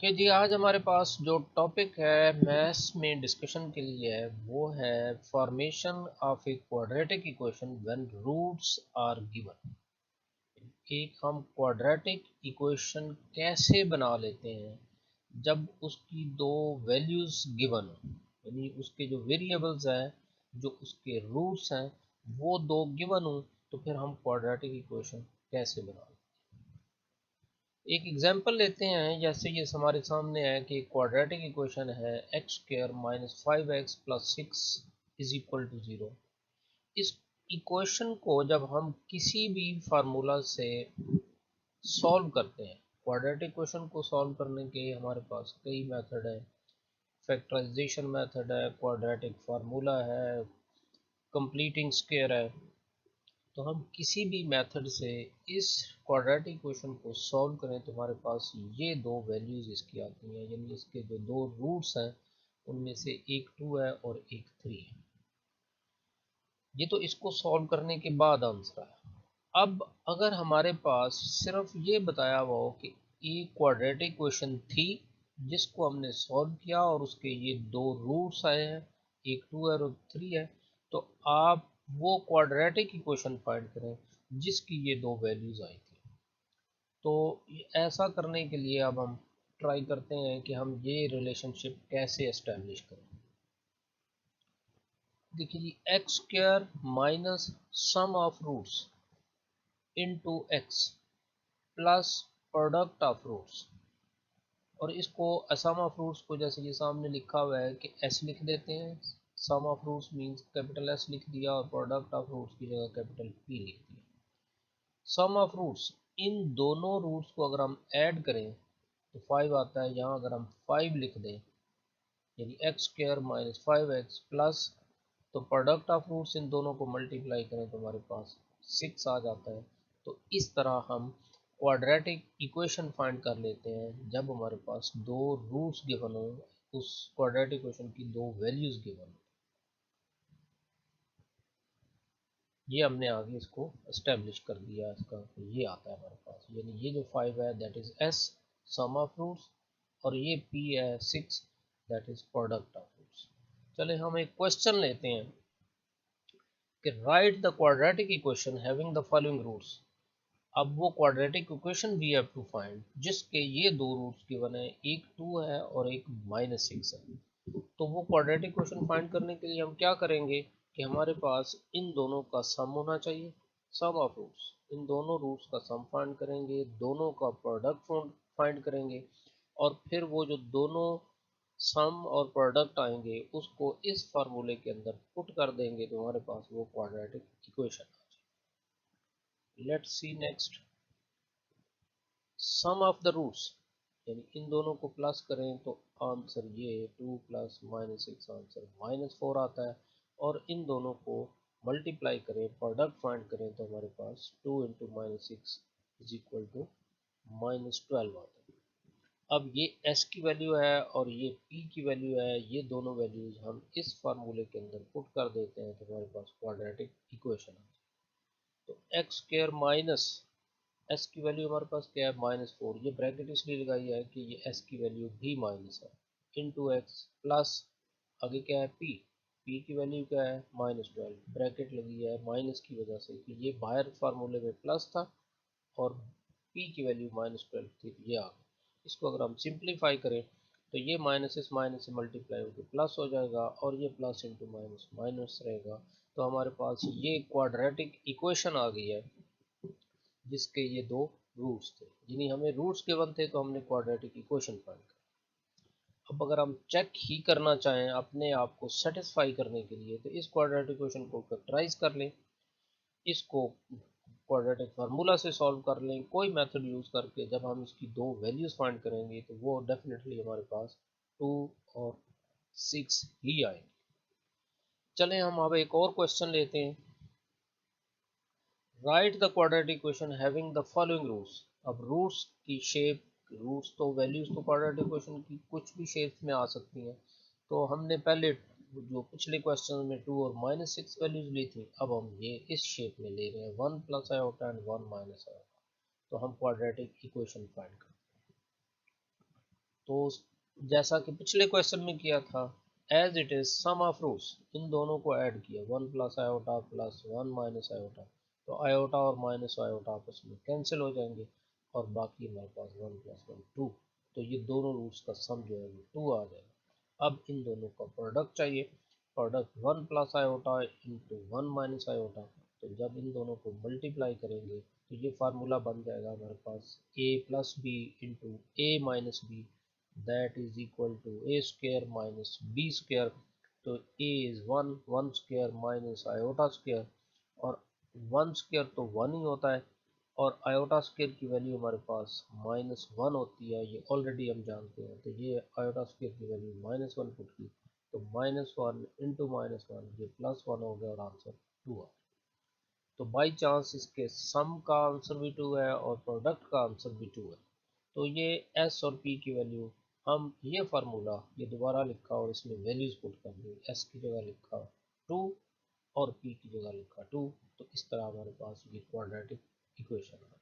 Okay जी, आज हमारे पास जो टॉपिक है मैथ्स में डिस्कशन के लिए है वो है formation of a quadratic equation when roots are given. एक हम क्वाड्रेटिक इक्वेशन कैसे बना लेते हैं जब उसकी दो वैल्यूज गिवन हो, यानी उसके जो वेरिएबल्स हैं, जो उसके रूट्स हैं, वो दो गिवन हो, तो फिर हम क्वाड्रेटिक इक्वेशन कैसे बना लेते हैं। एक एग्जांपल लेते हैं, जैसे ये हमारे सामने है कि क्वाड्रेटिक इक्वेशन है X square minus 5x plus 6 is equal to 0। इस इक्वेशन को जब हम किसी भी फार्मूला से सॉल्व करते हैं, क्वाड्रेटिक इक्वेशन को सॉल्व करने के हमारे पास कई मेथड है। फैक्टराइजेशन मेथड है, क्वाड्रेटिक फार्मूला है, कंप्लीटिंग स्क्वायर है। तो हम किसी भी मेथड से इस क्वाड्रेटिक इक्वेशन को सॉल्व करें तो हमारे पास ये दो वैल्यूज इसकी आती हैं, यानी इसके जो दो रूट्स हैं उनमें से एक 2 है और एक 3 है। ये तो इसको सॉल्व करने के बाद आंसर है। अब अगर हमारे पास सिर्फ ये बताया हुआ हो कि एक क्वाड्रेटिक इक्वेशन थी जिसको हमने सॉल्व किया और उसके ये दो रूट्स आए हैं, एक 2 है और 3 है, तो आप वो क्वाड्रेटिक इक्वेशन फाइंड करें जिसकी ये दो वैल्यूज आई थी। तो ऐसा करने के लिए अब हम ट्राई करते हैं कि हम ये रिलेशनशिप कैसे एस्टेब्लिश करें। देखिए जी, X square minus sum of roots into X plus product of roots. और इसको सम ऑफ रूट्स को जैसे ये सामने लिखा हुआ है कि एस लिख देते हैं। Sum of roots means capital S लिख दिया और प्रोडक्ट ऑफ रूट्स की जगह कैपिटल पी लिख दिया। सम ऑफ रूट्स, इन दोनों रूट्स को अगर हम ऐड करें तो 5 आता है। यहाँ अगर हम 5 लिख दें, यानी x square minus 5x plus, तो प्रोडक्ट ऑफ रूट्स इन दोनों को मल्टीप्लाई करें तो हमारे पास 6 आ जाता है। तो इस तरह हम क्वाड्रेटिक इक्वेशन फाइंड कर लेते हैं जब हमारे पास दो रूट्स गिवन हो, उस क्वाड्रेटिक इक्वेशन की दो वैल्यूज गिवन हो। ये हमने आगे इसको एस्टेब्लिश कर दिया, इसका तो ये आता है हमारे पास, यानी ये जो 5 है that is S sum of roots, और ये p है 6 that is product of roots. चले हम एक क्वेश्चन लेते हैं कि write the quadratic equation having the following roots. अब वो quadratic equation we have to find जिसके ये दो रूट्स गिवन है, एक 2 है और एक -6 है। तो वो क्वाड्रेटिक इक्वेशन फाइंड करने के लिए हम क्या करेंगे कि हमारे पास इन दोनों का सम होना चाहिए, सम ऑफ रूट्स। इन दोनों रूट्स का सम फाइंड करेंगे, दोनों का प्रोडक्ट फाइंड करेंगे, और फिर वो जो दोनों सम और प्रोडक्ट आएंगे उसको इस फार्मूले के अंदर पुट कर देंगे तो हमारे पास वो क्वाड्रेटिक इक्वेशन आ जाए। Let's see next, sum of the roots, यानी इन दोनों को प्लस करें तो आंसर ये 2 प्लस -6 आंसर -4 आता है। और इन दोनों को मल्टीप्लाई करें, प्रोडक्ट फाइंड करें तो हमारे पास 2 इंटू -6 इज इक्वल टू -12 आता है। अब ये s की वैल्यू है और ये p की वैल्यू है, ये दोनों वैल्यूज हम इस फार्मूले के अंदर पुट कर देते हैं तो हमारे पास क्वाड्रेटिक इक्वेशन है। तो एक्स स्क्वायर माइनस एस की वैल्यू हमारे पास क्या है -4, ये ब्रैकेट इसलिए लगाई है कि ये एस की वैल्यू भी माइनस है, इंटू एक्स प्लस आगे क्या है पी, पी की वैल्यू क्या है -12, ब्रैकेट लगी है माइनस की वजह से कि ये बाहर फार्मूले में प्लस था और पी की वैल्यू -12 थी, ये आ गई। इसको अगर हम सिंप्लीफाई करें तो ये माइनस से मल्टीप्लाई होकर प्लस हो जाएगा और ये प्लस इंटू माइनस माइनस रहेगा। तो हमारे पास ये क्वाड्रेटिक इक्वेशन आ गई है जिसके ये दो रूट्स थे, जिन्हें हमें रूट्स गिवन थे तो हमने क्वाड्रेटिक इक्वेशन फाइंड कर। अब अगर हम चेक ही करना चाहें अपने आप को सेटिस्फाई करने के लिए तो इस क्वाड्रेटिक इक्वेशन को फैक्टराइज कर लें, इसको क्वाड्रेटिक फार्मूला से सॉल्व कर लें, कोई मेथड यूज़ करके जब हम इसकी दो वैल्यूज़ फाइंड करेंगे तो वो डेफिनेटली हमारे पास 2 और 6 ही आएंगे। चलें हम अब एक और क्वेश्चन लेते हैं, write the quadratic equation having the following roots. अब रूट्स की शेप, रूट्स तो वैल्यूज तो क्वाड्रेटिक इक्वेशन की कुछ भी शेप्स में आ सकती हैं। तो हमने पहले जो पिछले क्वेश्चन में 2 और -6 वैल्यूज ली थी, अब हम ये इस शेप में ले रहे हैं 1 plus iota and 1 minus iota. तो हम क्वाड्रेटिक इक्वेशन फाइंड करते हैं। तो जैसा कि पिछले क्वेश्चन में किया था, as it is sum of roots, इन दोनों को ऐड किया, 1 plus iota plus 1 minus iota, तो आयोटा और माइनस आयोटा आपस में कैंसिल हो जाएंगे और बाकी हमारे पास 1 प्लस 1 2, तो ये दोनों रूट्स का सम जो है वो 2 आ जाएगा। अब इन दोनों का प्रोडक्ट चाहिए, product 1 plus iota into 1 minus iota, तो जब इन दोनों को मल्टीप्लाई करेंगे तो ये फार्मूला बन जाएगा हमारे पास a plus B into A minus B, that is equal to a square minus b square, तो a is 1 square minus iota square, और 1 square तो 1 ही होता है और iota square की वैल्यू हमारे पास -1 होती है, ये ऑलरेडी हम जानते हैं। तो ये iota square की वैल्यू -1 पुट की, तो -1 इंटू -1 ये +1 हो गया और आंसर 2 आ। तो बाई चांस इसके सम का आंसर भी 2 है और प्रोडक्ट का आंसर भी 2 है। तो ये एस और पी की वैल्यू, हम ये फार्मूला ये दोबारा लिखा और इसमें वैल्यूज पुट कर दी, एस की जगह लिखा 2 और पी की जगह लिखा 2, तो इस तरह हमारे पास ये क्वाड्रेटिक इक्वेशन है।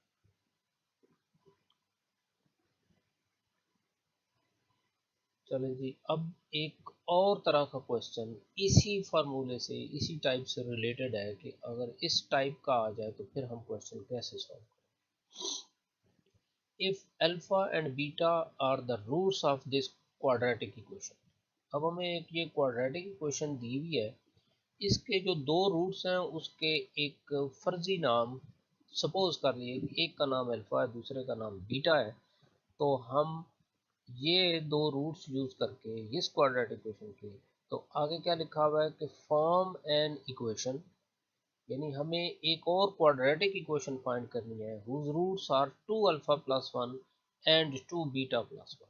चलें जी, अब एक और तरह का क्वेश्चन इसी फार्मूले से इसी टाइप से रिलेटेड है कि अगर इस टाइप का आ जाए तो फिर हम क्वेश्चन कैसे सॉल्व करें। if alpha and beta are the roots of this quadratic equation, अब हमें एक ये क्वाड्रेटिक इक्वेशन दी हुई है, इसके जो दो रूट्स हैं उसके एक फर्जी नाम सपोज कर लिए कि एक का नाम अल्फा है दूसरे का नाम बीटा है, तो हम ये दो रूट्स यूज करके इस क्वाड्रेटिक इक्वेशन के, तो आगे क्या लिखा हुआ है कि फॉर्म एन इक्वेशन, यानी हमें एक और क्वाड्रेटिक इक्वेशन फाइंड करनी है whose roots are 2 alpha plus 1 and 2 beta plus 1।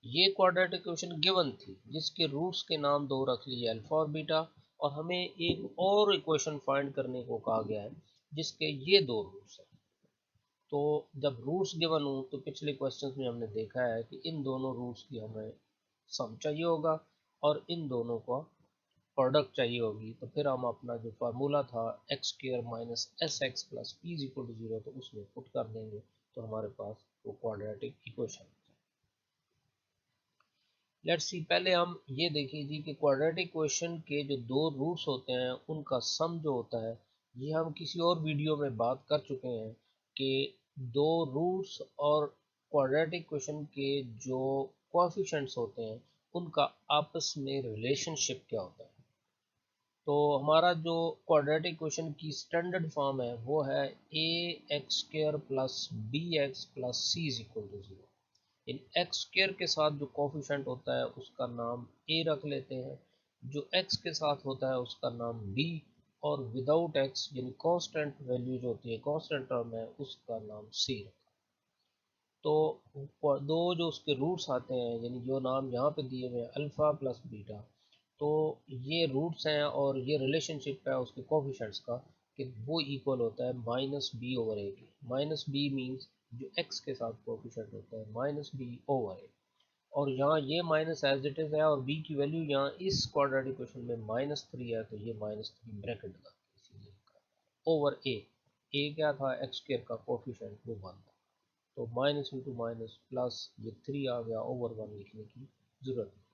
ये क्वाड्रेटिक इक्वेशन गिवन थी जिसके रूट्स के नाम दो रख लिए अल्फा और बीटा, और हमें एक और इक्वेशन फाइंड करने को कहा गया है जिसके ये दो रूट्स हैं। तो जब रूट्स गिवन हो तो पिछले क्वेश्चन में हमने देखा है कि इन दोनों रूट्स की हमें सम चाहिए होगा और इन दोनों का प्रोडक्ट चाहिए होगी, तो फिर हम अपना जो फार्मूला था X square minus S X plus P is equal to 0, तो उसमें पुट कर देंगे तो हमारे पास वो क्वाड्रेटिक इक्वेशन। लेट्स सी, पहले हम ये देखिए जी कि क्वाड्रेटिक इक्वेशन के जो दो रूट्स होते हैं उनका सम जो होता है, ये हम किसी और वीडियो में बात कर चुके हैं कि दो रूट्स और क्वाड्रेटिक इक्वेशन के जो कोएफिशिएंट्स होते हैं उनका आपस में रिलेशनशिप क्या होता है। तो हमारा जो क्वाड्रेटिक इक्वेशन की स्टैंडर्ड फॉर्म है वो है A X square plus B X plus C is equal to 0। इन एक्स स्क्र के साथ जो कोफिशेंट होता है उसका नाम ए रख लेते हैं, जो एक्स के साथ होता है उसका नाम बी, और विदाउट एक्स यानी कांस्टेंट वैल्यू जो होती है कांस्टेंट टर्म है उसका नाम सी रखा। तो दो जो उसके रूट्स आते हैं यानी जो नाम यहाँ पे दिए हुए हैं अल्फ़ा प्लस बीटा, तो ये रूट्स हैं और ये रिलेशनशिप है उसके कोफिशेंट्स का कि वो इक्वल होता है माइनस बी ओवर ए के। माइनस बी मीन्स जो एक्स के साथ कोफिशेंट होता है माइनस बी ओवर ए, और यहाँ ये माइनस एज इट इज़ है और बी की वैल्यू यहाँ इस क्वाड्रेटिक इक्वेशन में -3 है, तो ये -3 ब्रैकेट लगा के इसीलिए लिखा ओवर ए। ए क्या था एक्स स्क्वायर का कोफिशेंट वो 1 था, तो माइनस इंटू माइनस प्लस ये 3 आ गया, ओवर 1 लिखने की जरूरत नहीं।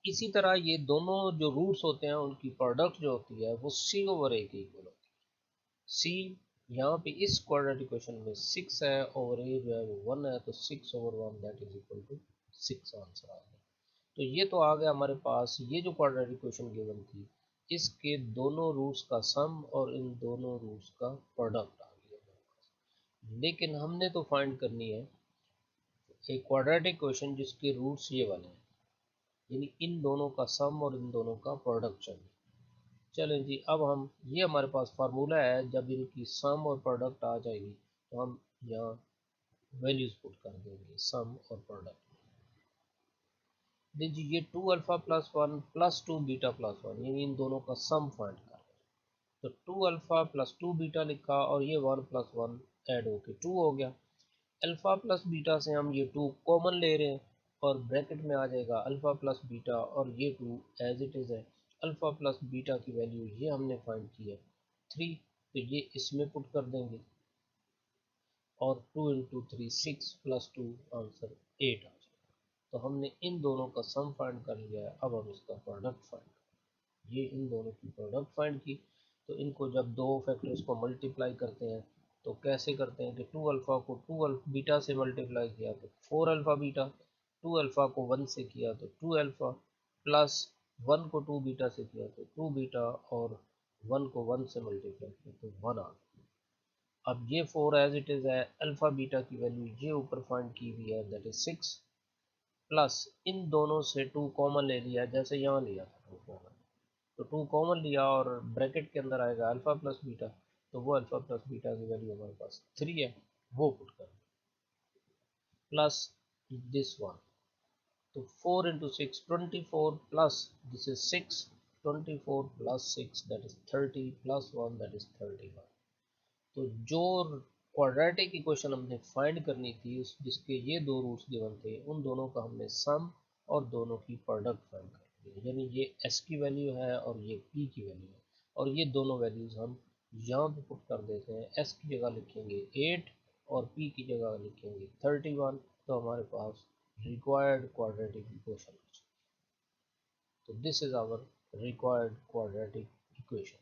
इसी तरह ये दोनों जो रूट्स होते हैं उनकी प्रोडक्ट जो होती है वो सी ओवर ए के इक्वल होती है। सी यहाँ पे इस क्वाड्रेटिक इक्वेशन में 6 है, ओवर ए जो है वो 1 है, तो 6 over 1 that is equal to 6 answer आ गया। तो ये तो आ गया हमारे पास ये जो क्वाड्रेटिक इक्वेशन गिवन थी इसके दोनों रूट्स का सम और इन दोनों रूट्स का प्रोडक्ट आ गया हमारे पास। लेकिन हमने तो फाइंड करनी है एक क्वाड्रेटिक इक्वेशन जिसके रूट्स ये वाले हैं, यानी इन दोनों का सम और इन दोनों का प्रोडक्ट चाहिए। चलें जी, अब हम ये हमारे पास फार्मूला है, जब इनकी सम और प्रोडक्ट आ जाएगी तो हम यहाँ वैल्यूज पुट कर देंगे सम और प्रोडक्ट। देखिए ये 2 alpha plus 1 plus 2 beta plus 1, यानी इन दोनों का सम फाइंड कर रहे हैं। तो 2 अल्फा प्लस 2 बीटा लिखा और ये 1 प्लस 1 ऐड होके 2 हो गया। अल्फ़ा प्लस बीटा से हम ये 2 कॉमन ले रहे हैं और ब्रैकेट में आ जाएगा अल्फ़ा प्लस बीटा, और ये 2 एज इट इज़ है। अल्फ़ा प्लस बीटा की वैल्यू ये हमने फाइंड की है 3, तो ये इसमें पुट कर देंगे और 2 इंटू 3 6 प्लस 2 आंसर 8 आ जाएगा। तो हमने इन दोनों का सम फाइंड कर लिया है, अब हम इसका प्रोडक्ट फाइंड, ये इन दोनों की प्रोडक्ट फाइंड की। तो इनको जब दो फैक्टर्स को मल्टीप्लाई करते हैं तो कैसे करते हैं कि 2 अल्फ़ा को 2 बीटा से मल्टीप्लाई किया तो 4 अल्फ़ा बीटा, 2 अल्फ़ा को 1 से किया तो 2 अल्फ़ा, प्लस 1 को 2 बीटा से किया तो 2 बीटा, और 1 को 1 से मल्टीप्लाई किया तो 1 आ गया। अब ये 4 एज इट इज़ है, अल्फ़ा बीटा की वैल्यू ये ऊपर फाइंड की हुई है, दैट इज 6, प्लस इन दोनों से 2 कॉमन ले लिया जैसे यहाँ लिया था 2 कॉमन, तो 2 कॉमन लिया और ब्रैकेट के अंदर आएगा अल्फा प्लस बीटा, तो वो अल्फा प्लस बीटा की वैल्यू हमारे पास 3 है, वो पुट कर, प्लस दिस वन, तो 4 into six 24, plus this is 6, 24 plus 6 that is 30, plus 1 that is 31। तो जो क्वाड्रेटिक इक्वेशन हमने फाइंड करनी थी जिसके ये दो रूट्स गिवन थे, उन दोनों का हमने सम और दोनों की प्रोडक्ट फाइंड कर लिया, यानी ये s की वैल्यू है और ये p की वैल्यू है, और ये दोनों वैल्यूज हम यहाँ पे पुट कर देते हैं। s की जगह लिखेंगे 8 और p की जगह लिखेंगे 31, तो हमारे पास रिक्वायर्ड क्वाड्रेटिक इक्वेशन। तो this is our required quadratic equation.